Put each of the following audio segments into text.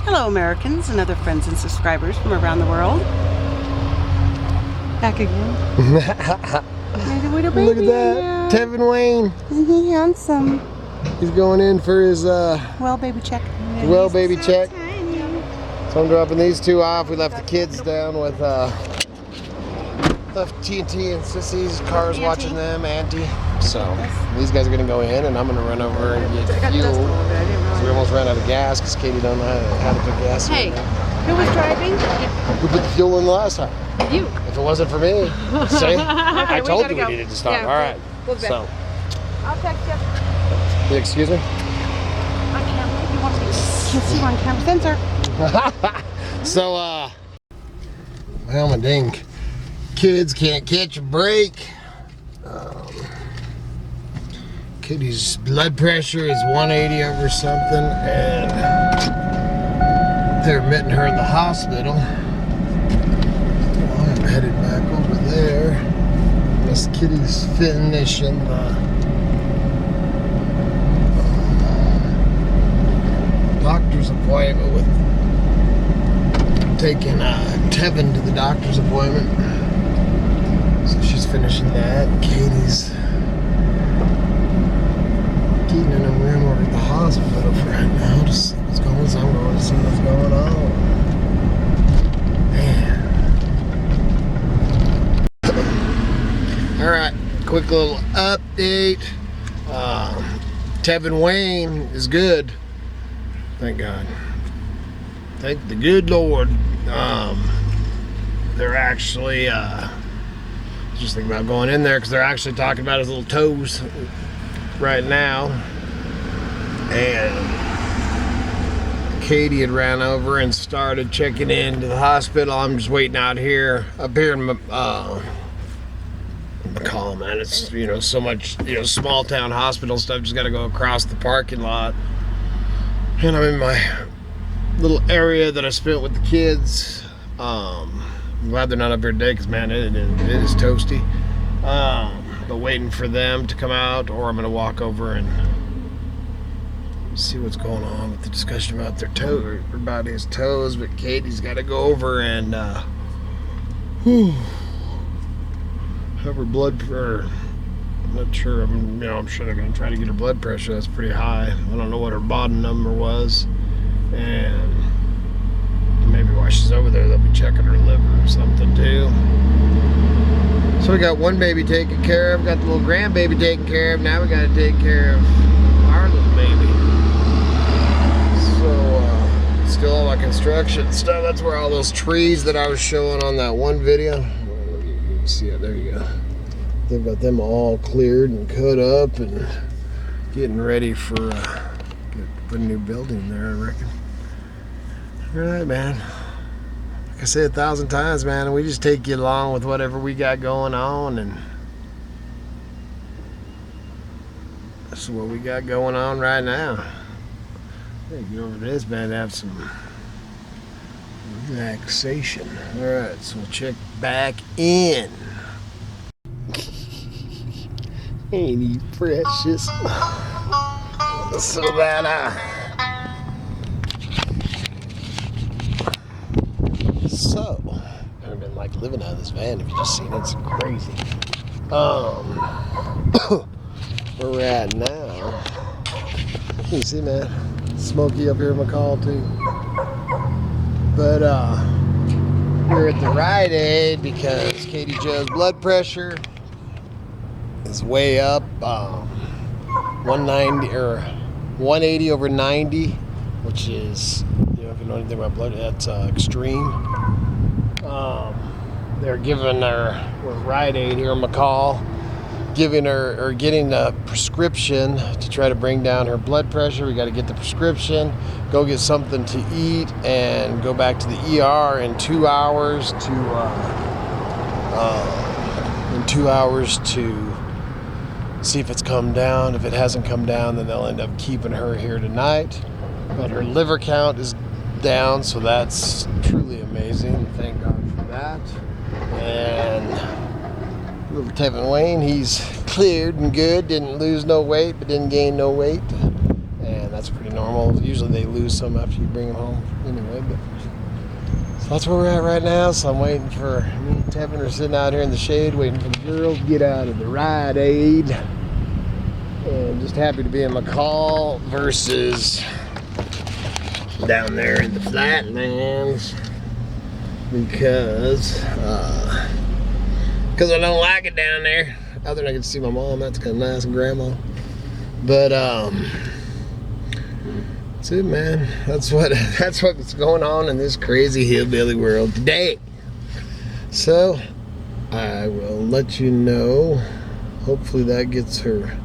Hello Americans and other friends and subscribers from around the world. Back again. Look at that. Tevin Wayne. Isn't he handsome? He's going in for his well baby check. Well baby check. So I'm dropping these two off. We left the kids down with left TNT and Sissy's cars watching them, Auntie. So these guys are gonna go in and I'm gonna run over and get fuel. So we almost ran out of gas because Katie don't know how to put gas in. Hey, who was driving? We put the fuel in the last time. You. If it wasn't for me, see? I told you we go. needed to stop. Yeah, all right. So. I'll text you. Excuse me? On camera. You want me? Can't see on camera. Sensor. So, well, my dang kids can't catch a break. Kitty's blood pressure is 180 over something, and they're admitting her in the hospital. So I'm headed back over there. Miss Kitty's finishing the doctor's appointment with taking Tevin to the doctor's appointment. So she's finishing that. Katie's getting in a room over at the hospital for right now to see what's going on. So I'm going to see what's going on. Man. Alright, quick little update. Tevin Wayne is good. Thank God. Thank the good Lord. They're actually just thinking about going in there because they're actually talking about his little toes right now. And Katie had ran over and started checking into the hospital. I'm just waiting out here up here in McCall, man. It's, you know, so much, you know, small town hospital stuff. Just got to go across the parking lot. And I'm in my little area that I spent with the kids. I'm glad they're not up here today because, man, it is toasty. But waiting for them to come out, or I'm going to walk over and see what's going on with the discussion about their toes, about his toes. But Katie's got to go over and have her blood pressure. I'm not sure. I'm sure they're going to try to get her blood pressure. That's pretty high. I don't know what her bottom number was. And maybe while she's over there, they'll be checking her liver or something too. So we got one baby taken care of, got the little grandbaby taken care of. Now we got to take care of our little baby. So still all my construction stuff. That's where all those trees that I was showing on that one video. You can see it. There you go. They've got them all cleared and cut up and getting ready for put a new building there, I reckon. All right, man. Like I said 1,000 times, man, we just take you along with whatever we got going on, and that's what we got going on right now. Hey, get over this, man, to have some relaxation. All right, so we'll check back in. Ain't he precious? So that so I've been like living out of this van. If you just seen it, it's crazy. Where we're at now, you see, man, smoky up here in McCall too. But we're at the Rite Aid because KDee Jo's blood pressure is way up. 190 or 180 over 90, which is, you know, if you know anything about blood, that's extreme. They're giving her, we're Rite Aid here in McCall, giving her, or getting a prescription to try to bring down her blood pressure. We got to get the prescription, go get something to eat, and go back to the ER in 2 hours to see if it's come down. If it hasn't come down, then they'll end up keeping her here tonight. But her liver count is down, so that's truly amazing. Thank God for that. And little Tevin Wayne, he's cleared and good. Didn't lose no weight, but didn't gain no weight. And that's pretty normal. Usually they lose some after you bring them home anyway. But so that's where we're at right now. So I'm waiting for me and Tevin are sitting out here in the shade, waiting for the girls to get out of the Rite Aid. And just happy to be in McCall versus down there in the flatlands because I don't like it down there. Other than I can see my mom, that's kind of nice, and grandma. But that's it, man. That's what's going on in this crazy hillbilly world today. So I will let you know. Hopefully that gets her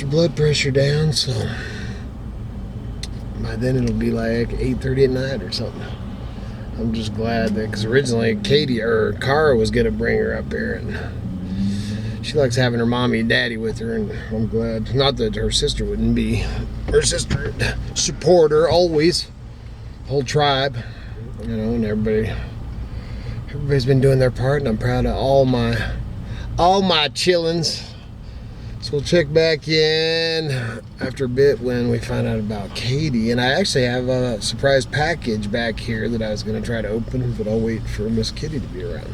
blood pressure down. So by then it'll be like 8:30 at night or something. I'm just glad that, because originally Cara was gonna bring her up here, and she likes having her mommy and daddy with her, and I'm glad. Not that her sister wouldn't be. Her sister would support her always. Whole tribe, you know, and everybody's been doing their part, and I'm proud of all my chillins. So we'll check back in after a bit when we find out about Katie. And I actually have a surprise package back here that I was going to try to open, but I'll wait for Miss KDee to be around.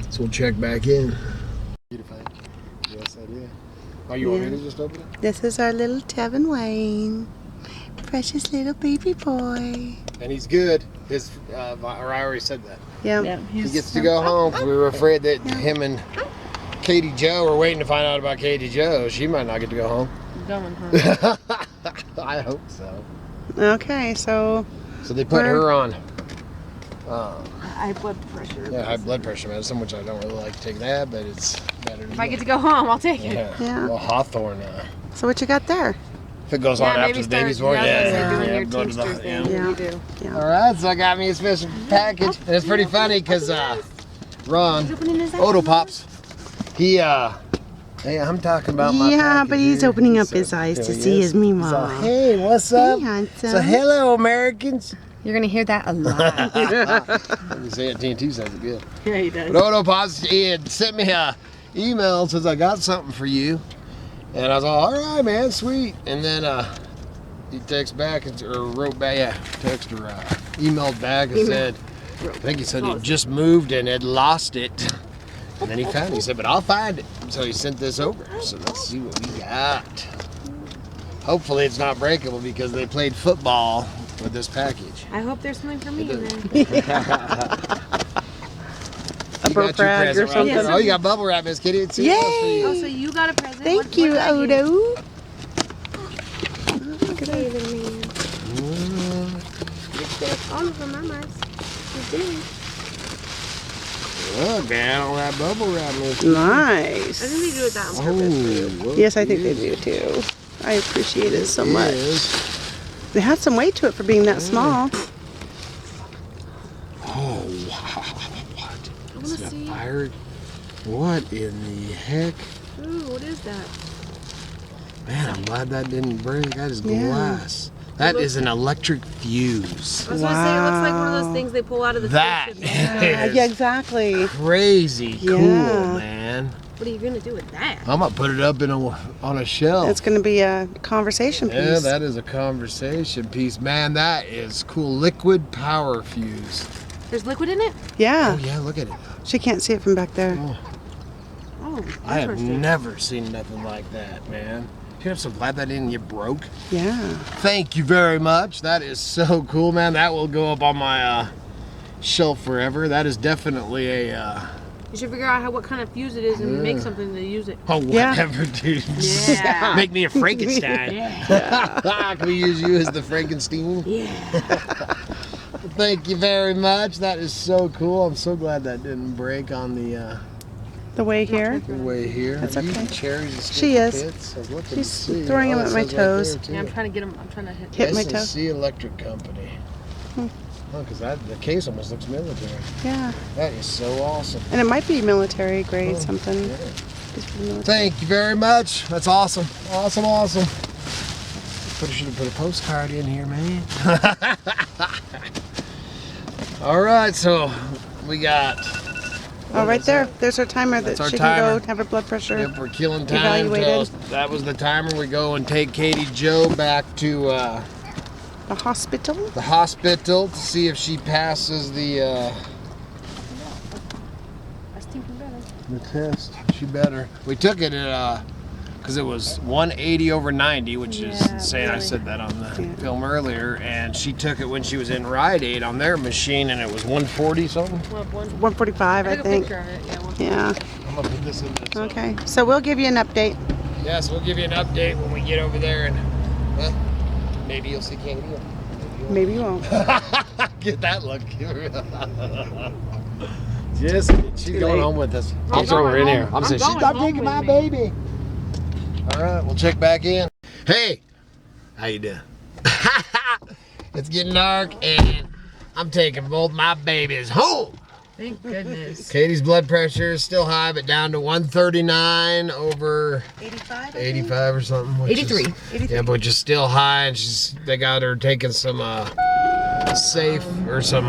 So we'll check back in. Yes, I did. Oh, you want me to just open it? This is our little Tevin Wayne. Precious little baby boy. And he's good. I already said that. Yeah. He gets to go home. We were afraid that him and KDee Jo were waiting to find out about KDee Jo. She might not get to go home. Going home. I hope so. Okay, so they put her on High blood pressure. high blood pressure medicine, which I don't really like to take that, but it's better to If I get to go home, I'll take it. Yeah. Well, Hawthorne. So what you got there? If it goes on after the baby's born, Go to the Yeah. You do. Yeah. All right, so I got me a special package, and it's pretty funny because Ron, Odo Pops, he hey, I'm talking about my package but he's here. opening up his eyes to see his Mima. So, hey, what's up? Hey, handsome. So hello, Americans. You're going to hear that a lot. You say it, TNT says it good. Yeah, he does. But Odo Pops, he had sent me a email and says, I got something for you. And I was all right, man, sweet. And then he texted back, or wrote back, emailed back and said, I think he said he just moved and had lost it. And then he found it. He said, but I'll find it. So he sent this over. So let's see what we got. Hopefully it's not breakable because they played football with this package. I hope there's something for me in there. A burp rag or something. Yeah. Oh, you got bubble wrap, Miss KDee. Yay! Oh, so you got a present. Thank you, Odo. Hey, little man. All of them are mine. You do. Look, man, all that bubble wrap, Miss. Nice. I think they do it that on purpose. Oh, Yes, I think they do too. I appreciate it so much. It has some weight to it for being that small. Oh, wow. What? I want to see. Fire? What in the heck? Ooh, what is that? Man, I'm glad that didn't break. That is Yeah. glass. That is an electric fuse. I was going to say, it looks like one of those things they pull out of the That spaceship. is Yeah, exactly. crazy cool, Yeah. man. What are you going to do with that? I'm gonna put it up on a shelf. It's going to be a conversation piece. Yeah, that is a conversation piece. Man, that is cool. Liquid power fuse. There's liquid in it? Yeah. Oh, yeah, look at it. She can't see it from back there. Oh, I have interesting. never seen nothing like that, man. I'm so glad that didn't get broke. Yeah. Thank you very much. That is so cool, man. That will go up on my shelf forever. That is definitely a... You should figure out what kind of fuse it is and make something to use it. Oh, Yeah. whatever, dude. Yeah. Make me a Frankenstein. Yeah. Can we use you as the Frankenstein? Yeah. Thank you very much. That is so cool. I'm so glad that didn't break on the way here. way here. That's Are you okay. eating cherries and She sticky is. bits? I was looking to She's see. throwing them it at my says right there, toes. too. Yeah, I'm trying to get them. I'm trying to hit. Hit my toe. S&C Electric Company. Oh, because the case almost looks military. Yeah. That is so awesome. And it might be military grade Oh, something. yeah. It's for the military. Thank you very much. That's awesome. Awesome, awesome. Should have put a postcard in here, man. All right, so we got Oh, right there. There's her timer That's that our she timer. can go have her blood pressure. Yep, we're killing time. Evaluated. That was the timer. We go and take KDee Jo back to The hospital? the hospital to see if she passes the test. She better. We took it at because it was 180 over 90, which is insane. really. I said that on the film earlier, and she took it when she was in Rite Aid on their machine, and it was 140 something. 145, I I took a think. picture of it. Yeah. I'm gonna put this in this. Okay. So we'll give you an update. Yes, we'll give you an update when we get over there, and well, maybe you'll see KDee Jo. Maybe you won't. Get that look. Just she's going late. home with us. I'm I'll throw her going in home. here. I'm saying going she's not home taking with my me. baby. All right, we'll check back in. Hey, how you doing? It's getting dark, and I'm taking both my babies home. Thank goodness. Katie's blood pressure is still high, but down to 139 over 85? 85 or something. which 83. is- Yeah, but just still high, and they got her taking some safe or some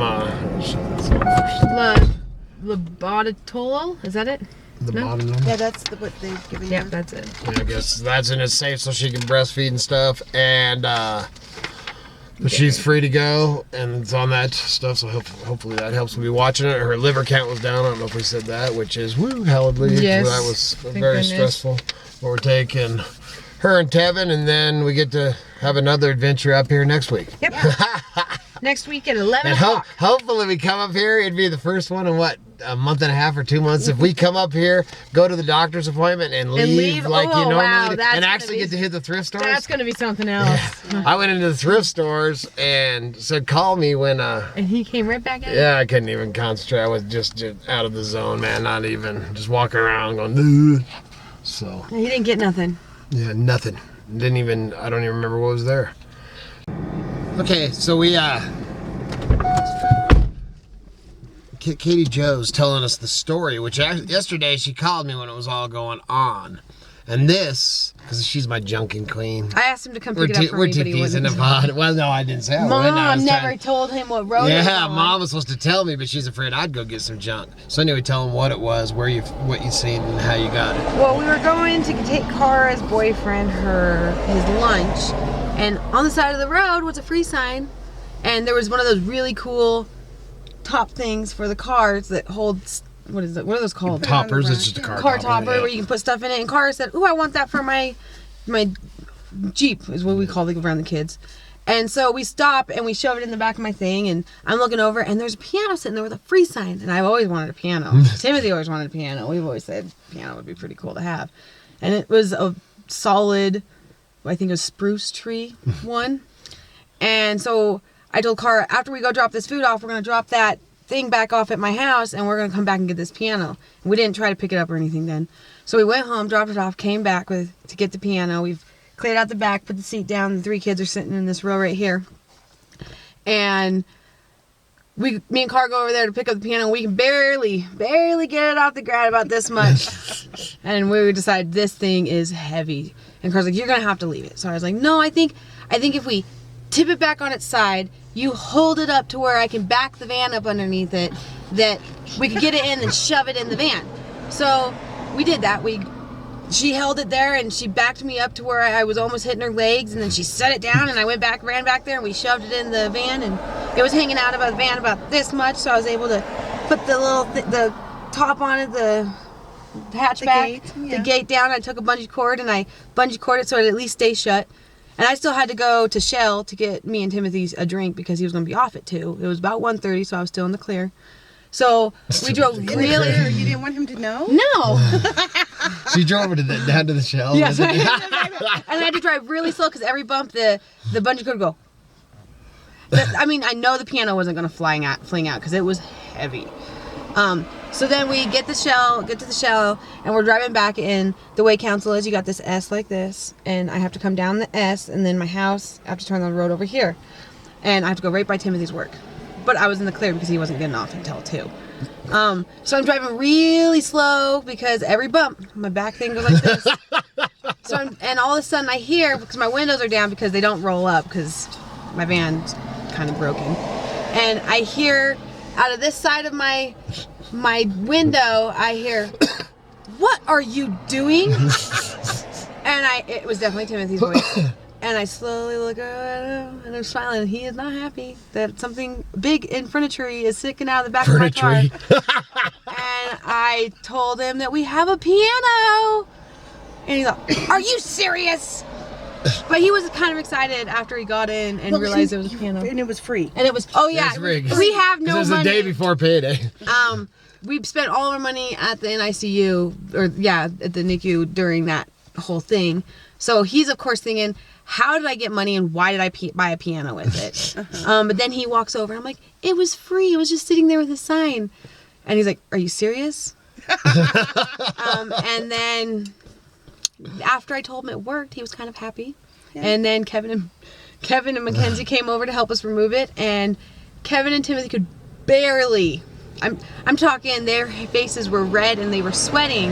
Laboratorial, is that it? the No. bottom number. Yeah, that's what they've given Yeah, you. that's it. Yeah, I guess that's in it safe so she can breastfeed and stuff, and but she's free to go and it's on that stuff, so hopefully that helps me watching it. Her liver count was down. I don't know if we said that, which is woo, hallelujah. Yes. That was Thank very goodness. stressful. But we're taking her and Tevin, and then we get to have another adventure up here next week. Yep. Next week at 11 And o'clock. hopefully we come up here. It'd be the first one in what, a month and a half or 2 months. If we come up here, go to the doctor's appointment and leave like you Oh, normally wow, do, that's and gonna actually be- get to hit the thrift stores. That's going to be something else. I went into the thrift stores and said, call me when, And he came right back at yeah, I couldn't even concentrate. I was just out of the zone, man. Not even, just walking around going, ugh. So, He didn't get nothing. yeah, nothing. I don't even remember what was there. Okay, so we, KDee Jo's telling us the story, which yesterday she called me when it was all going on. And this, because she's my junking queen. I asked him to come We're pick it up for we're me, but he teasing wouldn't. about it. Well, no, I didn't say I would. I Mom was never trying- told him what road it was Yeah, on. Mom was supposed to tell me, but she's afraid I'd go get some junk. So anyway, tell him what it was, what you seen, and how you got it. Well, we were going to take Cara's boyfriend his lunch, and on the side of the road was a free sign, and there was one of those really cool top things for the cars that holds, what is it? What are those called? Toppers, it's just a car Topper, yeah. where you can put stuff in it. And Cara said, "Ooh, I want that for my Jeep," is what we call it around the kids. And so we stop and we shove it in the back of my thing, and I'm looking over and there's a piano sitting there with a free sign, and I've always wanted a piano. Timothy always wanted a piano. We've always said piano would be pretty cool to have. And it was a solid, I think a spruce tree one. And so I told Cara, after we go drop this food off, we're going to drop that thing back off at my house and we're going to come back and get this piano. And we didn't try to pick it up or anything then. So we went home, dropped it off, came back to get the piano. We've cleared out the back, put the seat down. The 3 kids are sitting in this row right here. And me and Cara go over there to pick up the piano. We can barely get it off the ground, about this much. And we decided this thing is heavy. And Cara's like, "You're going to have to leave it." So I was like, "No, I think if we tip it back on its side, you hold it up to where I can back the van up underneath it, that we could get it in and shove it in the van." So we did that. She held it there and she backed me up to where I was almost hitting her legs, and then she set it down and I ran back there and we shoved it in the van, and it was hanging out of the van about this much, so I was able to put the little the top on it, the hatchback, the gate down. I took a bungee cord and I bungee corded it so it at least stay shut. And I still had to go to Shell to get me and Timothy's a drink because he was going to be off at 2. It was about 1:30, so I was still in the clear. So we drove really. You didn't want him to know? No. She drove down to the Shell. Yes. And I had to drive really slow because every bump the bungee cord would go. I mean, I know the piano wasn't going to fling out because it was heavy. So then we get to the Shell, and we're driving back, and the way council is, you got this S like this, and I have to come down the S, and then my house, I have to turn the road over here. And I have to go right by Timothy's work. But I was in the clear because he wasn't getting off until 2. So I'm driving really slow because every bump, my back thing goes like this. And all of a sudden I hear, because my windows are down because they don't roll up because my van's kind of broken. And I hear out of this side of my my window, I hear, "What are you doing?" And it was definitely Timothy's voice. And I slowly look at him, and I'm smiling. He is not happy that something big in furniture is sticking out of the back of my car. And I told him that we have a piano. And he's like, "Are you serious?" But he was kind of excited after he got in and realized it was a piano. And it was free. And it was, oh yeah, we have no money. It was the day before payday. We spent all of our money at the NICU, or yeah, at the NICU during that whole thing. So he's of course thinking, how did I get money and why did I buy a piano with it? But then he walks over. I'm like, it was free. It was just sitting there with a sign. And he's like, are you serious? And then after I told him it worked, he was kind of happy. Yeah. And then Kevin and Mackenzie came over to help us remove it. And Kevin and Timothy could barely, I'm talking, their faces were red and they were sweating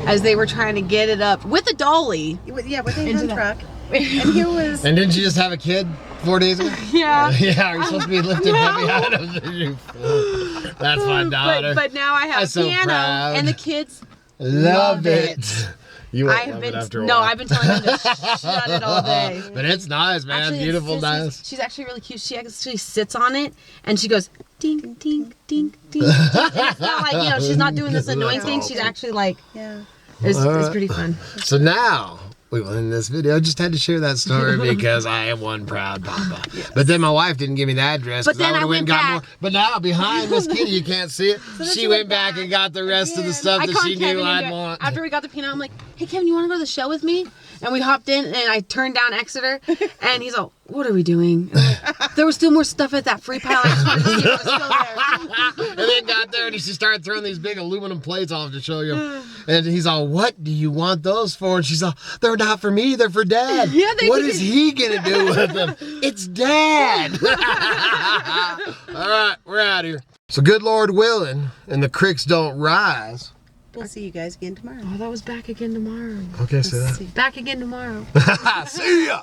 as they were trying to get it up with a dolly. Yeah, with a hand truck. And here was. And didn't you just have a kid 4 days ago? Yeah. Yeah, are you supposed to be lifting heavy items? That's my daughter. But now I have a piano, and the kids love it. You won't love it after a while. No, I've been telling them to shut it all day. But it's nice, man. Actually, beautiful, nice. She's actually really cute. She actually sits on it, and she goes, ding, ding, ding, ding. It's not like, you know, she's not doing this annoying thing. She's actually like, yeah. It's pretty fun. So now, we will end this video. I just had to share that story because I am one proud papa. Yes. But then my wife didn't give me the address. But then I went back. More. But now behind Miss KDee, you can't see it. So she went back and got the rest of the stuff that she knew I'd want. After we got the piano, I'm like, hey Kevin, you want to go to the show with me? And we hopped in and I turned down Exeter. And he's like, what are we doing? Like, there was still more stuff at that free pile. I just wanted to see if it was still there. And then got there and she started throwing these big aluminum plates off to show you. And he's all, what do you want those for? And she's all, they're not for me, they're for Dad. Yeah, what is he gonna do with them? It's Dad. All right, we're out of here. So good Lord willing, and the creeks don't rise. We'll see you guys again tomorrow. Oh, that was back again tomorrow. Okay, say that. Back again tomorrow. See ya.